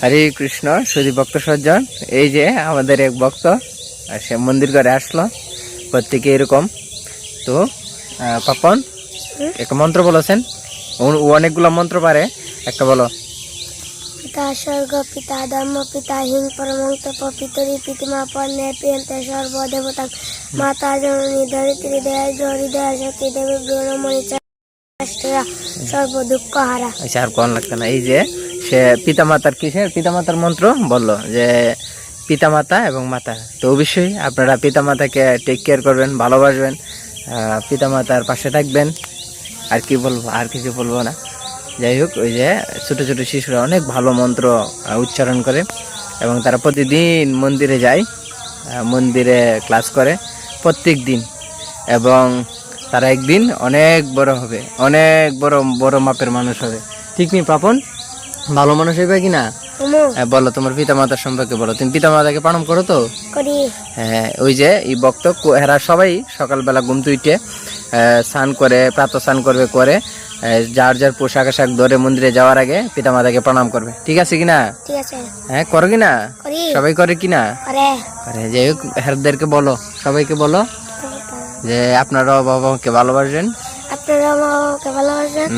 হরে কৃষ্ণ সুধী ভক্ত সজ্জন। এই যে আমাদের এক ভক্ত সে মন্দির করে আসলো, প্রত্যেকে এরকম। তো পাপন একটা মন্ত্র বলেছেন, ও অনেকগুলো মন্ত্র পারে, একটা বলো। পিতা স্বর্গ পিতা ধর্ম পিতা হিং পরমং তপ পিতরি পিতিমা পর্ণে প্রিয়ন্তে সর্বদেবতা মাতা জননী ধরিত্রী দেয় হৃদয় শক্তি দেবী ব্রহ্মণি সর্ব দুঃখ হারা। আচ্ছা, আর কোন লাগছে না। এই যে সে পিতামাতার কিসের পিতামাতার মন্ত্র বললো, যে পিতামাতা এবং মাতা। তো অবশ্যই আপনারা পিতামাতাকে টেক কেয়ার করবেন, ভালোবাসবেন, পিতামাতার পাশে থাকবেন। আর কি বলবো, আর কিছু বলবো না। যাই হোক, ওই যে ছোট ছোট শিশুরা অনেক ভালো মন্ত্র উচ্চারণ করে এবং তারা প্রতিদিন মন্দিরে যায়, মন্দিরে ক্লাস করে প্রত্যেক দিন, এবং তারা একদিন অনেক বড় হবে, অনেক বড় বড় মাপের মানুষ হবে। ঠিক নেই পাপন? ভালো মানুষ হইবে কিনা? বলো তোমার পিতা মাতার সম্পর্কে বলো। তুমি পিতা মাতাকে প্রণাম করো তো? করি। হ্যাঁ, ওই যে এই ভক্ত এরা সবাই সকালবেলা ঘুম থেকে স্নান করে, প্রাতঃ স্নান করবে, করে যার যার পোশাক আশাক ধরে মন্দিরে যাওয়ার আগে পিতা মাতাকে প্রণাম করবে। ঠিক আছে কিনা? ঠিক আছে। হ্যাঁ, করো কিনা? সবাই করে কিনা? করে। যাই হোক, হেরদেরকে বলো, সবাইকে বলো যে আপনারা বাবাকে ভালোবাসবেন, আপনারা বাবাকে ভালোবাসবেন,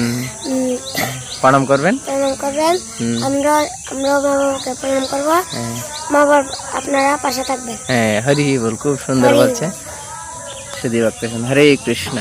প্রণাম করবেন। আমরা বাবাকে প্রণাম করবো, মা বাবা আপনারা পাশে থাকবেন। হ্যাঁ, হরি বল, খুব সুন্দর বলছে সুধী ভক্ত। হরে কৃষ্ণ।